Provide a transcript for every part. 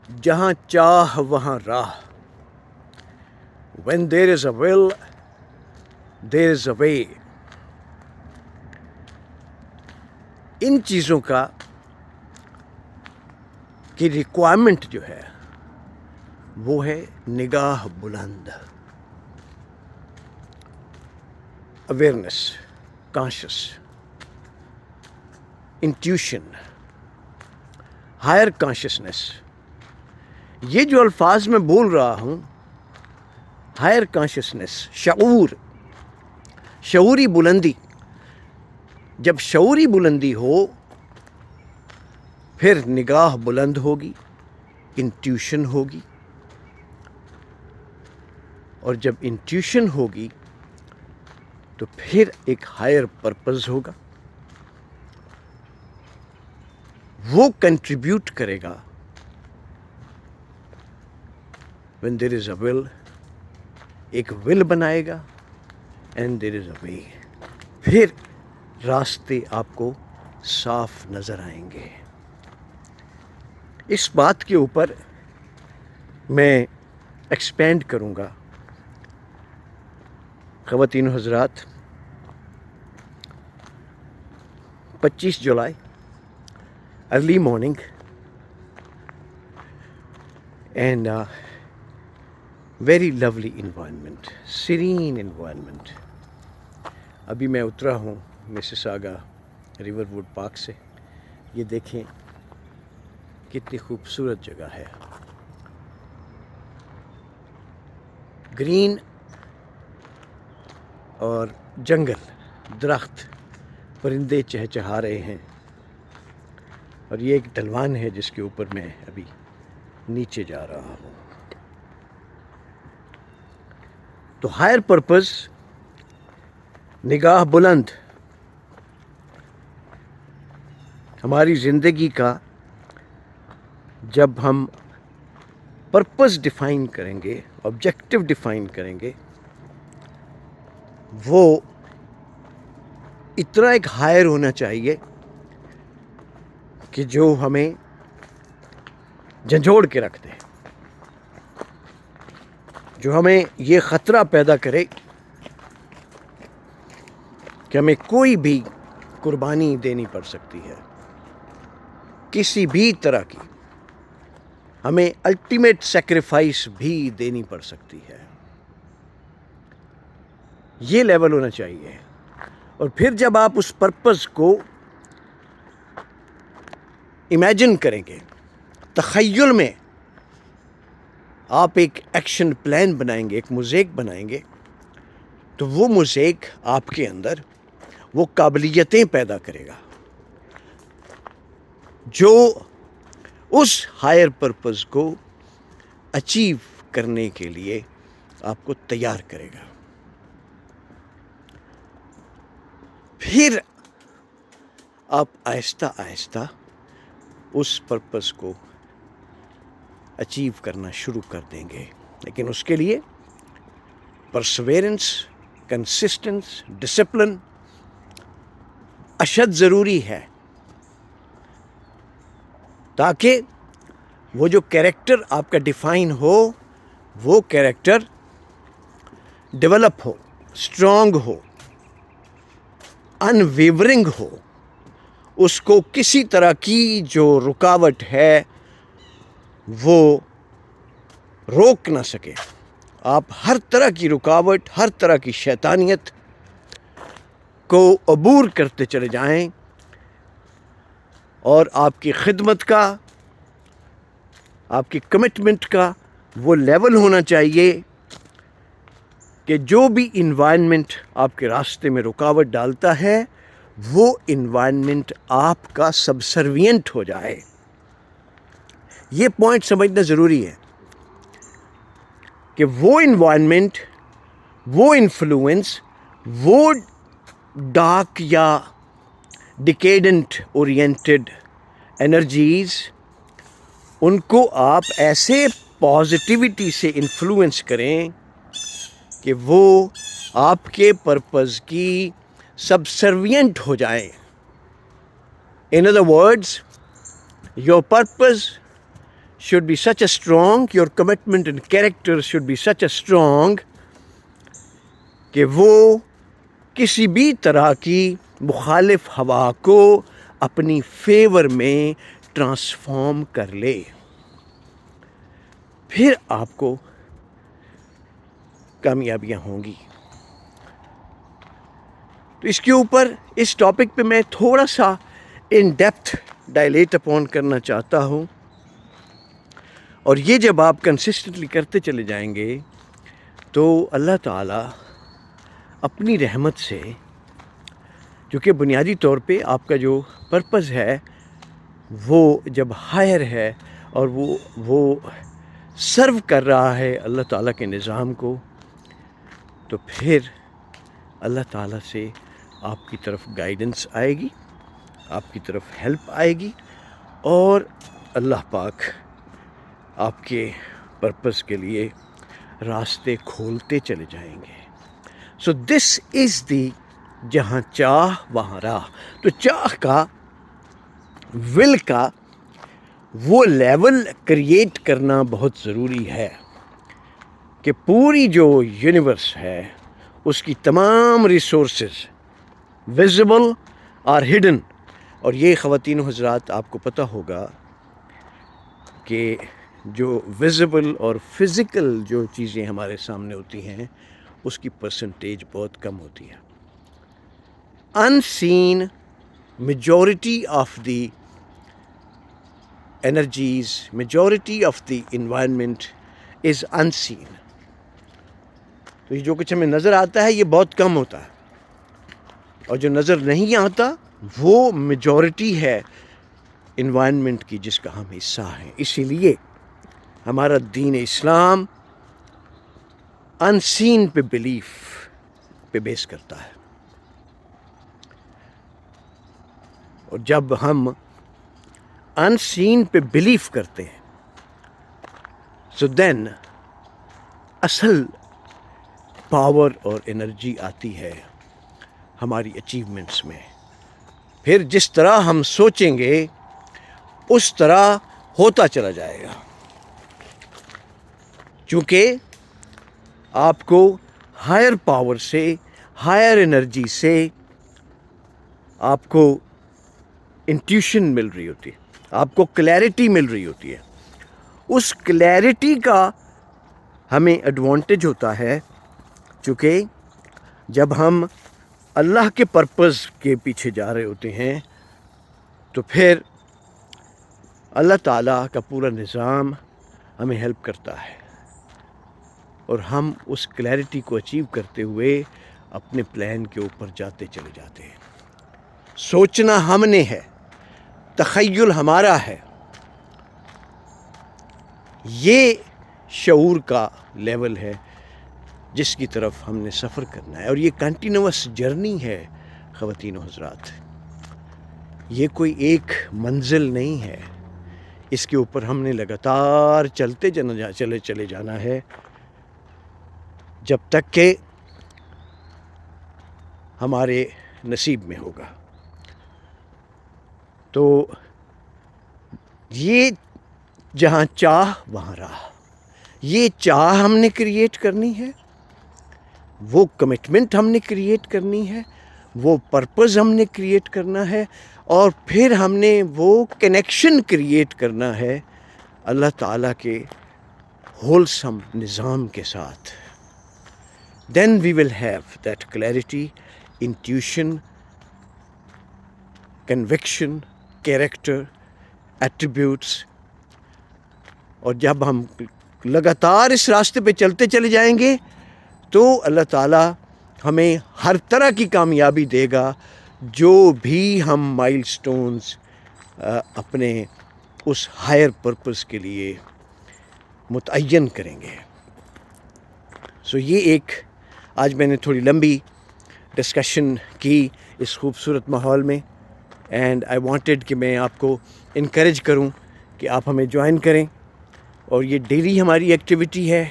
جہاں چاہ وہاں راہ. When there is a will, there is a way. ان چیزوں کا کی ریکوائرمنٹ جو ہے وہ ہے نگاہ بلند، awareness, conscious, intuition, higher consciousness. یہ جو الفاظ میں بول رہا ہوں، ہائر کانشسنس، شعور، شعوری بلندی. جب شعوری بلندی ہو پھر نگاہ بلند ہوگی، انٹیوشن ہوگی، اور جب انٹیوشن ہوگی تو پھر ایک ہائر پرپز ہوگا. وہ کنٹریبیوٹ کرے گا. when there is a will، ایک ول بنائے گا، and there is a way. پھر راستے آپ کو صاف نظر آئیں گے. اس بات کے اوپر میں ایکسپینڈ کروں گا. خواتین و حضرات، 25 جولائی early morning, and very lovely environment, serene environment. ابھی میں اترا ہوں مسیساگا ریور ووڈ پارک سے. یہ دیکھیں کتنی خوبصورت جگہ ہے. گرین اور جنگل، درخت، پرندے چہچہا رہے ہیں. اور یہ ایک ڈھلوان ہے جس کے اوپر میں ابھی نیچے جا رہا ہوں. تو ہائر پرپز، نگاہ بلند، ہماری زندگی کا جب ہم پرپز ڈیفائن کریں گے، آبجیکٹو ڈیفائن کریں گے، وہ اتنا ایک ہائر ہونا چاہیے کہ جو ہمیں جھنجھوڑ کے رکھ دے، جو ہمیں یہ خطرہ پیدا کرے کہ ہمیں کوئی بھی قربانی دینی پڑ سکتی ہے، کسی بھی طرح کی. ہمیں الٹیمیٹ سیکریفائس بھی دینی پڑ سکتی ہے. یہ لیول ہونا چاہیے. اور پھر جب آپ اس پرپز کو امیجن کریں گے، تخیل میں آپ ایک ایکشن پلان بنائیں گے، ایک موزیک بنائیں گے، تو وہ موزیک آپ کے اندر وہ قابلیتیں پیدا کرے گا جو اس ہائر پرپز کو اچیو کرنے کے لیے آپ کو تیار کرے گا. پھر آپ آہستہ آہستہ اس پرپز کو اچیو کرنا شروع کر دیں گے. لیکن اس کے لیے پرسویرنس، کنسسٹنس، ڈسپلن اشد ضروری ہے، تاکہ وہ جو کیریکٹر آپ کا ڈیفائن ہو وہ کیریکٹر ڈیولپ ہو، اسٹرانگ ہو، ان ویورنگ ہو. اس کو کسی طرح کی جو رکاوٹ ہے وہ روک نہ سکے. آپ ہر طرح کی رکاوٹ، ہر طرح کی شیطانیت کو عبور کرتے چلے جائیں، اور آپ کی خدمت کا، آپ کی کمٹمنٹ کا وہ لیول ہونا چاہیے کہ جو بھی انوائرمنٹ آپ کے راستے میں رکاوٹ ڈالتا ہے وہ انوائرمنٹ آپ کا سبسروینٹ ہو جائے. یہ پوائنٹ سمجھنا ضروری ہے کہ وہ انوائرمنٹ، وہ انفلوئنس، وہ ڈارک یا ڈیکیڈنٹ اورینٹڈ انرجیز، ان کو آپ ایسے پازیٹیوٹی سے انفلوئنس کریں کہ وہ آپ کے پرپز کی سبسروینٹ ہو جائیں. In other words, your purpose should be such a strong, your commitment and character should be such a strong کہ وہ کسی بھی طرح کی مخالف ہوا کو اپنی فیور میں ٹرانسفارم کر لے. پھر آپ کو کامیابیاں ہوں گی. تو اس کے اوپر اس ٹاپک پہ میں تھوڑا سا ان ڈیپتھ ڈائلیٹ اپون کرنا چاہتا ہوں. اور یہ جب آپ کنسسٹنٹلی کرتے چلے جائیں گے تو اللہ تعالیٰ اپنی رحمت سے، جو کہ بنیادی طور پہ آپ کا جو پرپز ہے وہ جب ہائر ہے اور وہ سرو کر رہا ہے اللہ تعالیٰ کے نظام کو، تو پھر اللہ تعالیٰ سے آپ کی طرف گائیڈنس آئے گی، آپ کی طرف ہیلپ آئے گی، اور اللہ پاک آپ کے پرپز کے لیے راستے کھولتے چلے جائیں گے. سو دس از دی جہاں چاہ وہاں راہ. تو چاہ کا، ول کا وہ لیول کریٹ کرنا بہت ضروری ہے کہ پوری جو یونیورس ہے اس کی تمام ریسورسز ویزیبل اور ہڈن. اور یہ خواتین و حضرات آپ کو پتہ ہوگا کہ جو ویزیبل اور فزیکل جو چیزیں ہمارے سامنے ہوتی ہیں اس کی پرسنٹیج بہت کم ہوتی ہے. unseen majority of the energies, majority of the environment is unseen. تو یہ جو کچھ ہمیں نظر آتا ہے یہ بہت کم ہوتا ہے، اور جو نظر نہیں آتا وہ میجورٹی ہے انوائرمنٹ کی جس کا ہم حصہ ہیں. اسی لیے ہمارا دین اسلام انسین پہ بلیف پہ بیس کرتا ہے. اور جب ہم انسین پہ بلیف کرتے ہیں سو دین اصل پاور اور انرجی آتی ہے ہماری اچیومنٹس میں. پھر جس طرح ہم سوچیں گے اس طرح ہوتا چلا جائے گا، چونکہ آپ کو ہائر پاور سے، ہائر انرجی سے آپ کو انٹیوشن مل رہی ہوتی ہے، آپ کو کلیئرٹی مل رہی ہوتی ہے. اس کلیئرٹی کا ہمیں ایڈوانٹیج ہوتا ہے، چونکہ جب ہم اللہ کے پرپز کے پیچھے جا رہے ہوتے ہیں تو پھر اللہ تعالیٰ کا پورا نظام ہمیں ہیلپ کرتا ہے، اور ہم اس کلیئرٹی کو اچیو کرتے ہوئے اپنے پلان کے اوپر جاتے چلے جاتے ہیں. سوچنا ہم نے ہے، تخیل ہمارا ہے. یہ شعور کا لیول ہے جس کی طرف ہم نے سفر کرنا ہے، اور یہ کنٹینیوس جرنی ہے خواتین و حضرات. یہ کوئی ایک منزل نہیں ہے، اس کے اوپر ہم نے لگاتار چلے جانا ہے جب تک کہ ہمارے نصیب میں ہوگا. تو یہ جہاں چاہ وہاں راہ، یہ چاہ ہم نے کریٹ کرنی ہے، وہ کمٹمنٹ ہم نے کریٹ کرنی ہے، وہ پرپز ہم نے کریٹ کرنا ہے، اور پھر ہم نے وہ کنیکشن کریٹ کرنا ہے اللہ تعالیٰ کے ہولسم نظام کے ساتھ. Then we will have that clarity, intuition, conviction, character, attributes. اور جب ہم لگاتار اس راستے پہ چلتے چلے جائیں گے تو اللہ تعالیٰ ہمیں ہر طرح کی کامیابی دے گا جو بھی ہم مائل سٹونز اپنے اس ہائر پرپز کے لیے متعین کریں گے. سو یہ ایک آج میں نے تھوڑی لمبی ڈسکشن کی اس خوبصورت ماحول میں، اینڈ آئی وانٹیڈ کہ میں آپ کو انکریج کروں کہ آپ ہمیں جوائن کریں. اور یہ ڈیلی ہماری ایکٹیویٹی ہے،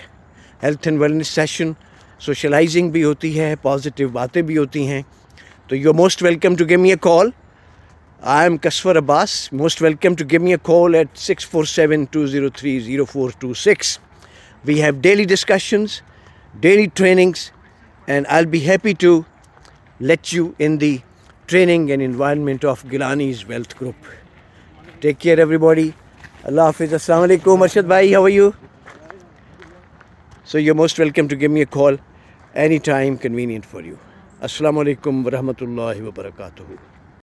health and wellness session, socialising بھی ہوتی ہے، پازیٹیو باتیں بھی ہوتی ہیں. تو you are most welcome to give me a call. I am Kaswar Abbas. Most welcome to give me a call at 647-203-0426. We have daily discussions, daily trainings, and I'll be happy to let you in the training and environment of Gilani's Wealth Group. Take care, everybody. Allah Hafiz. Assalamu alaikum. Arshad bhai, how are you? So you're most welcome to give me a call anytime convenient for you. Assalamu alaikum wa rahmatullahi wa barakatuhu.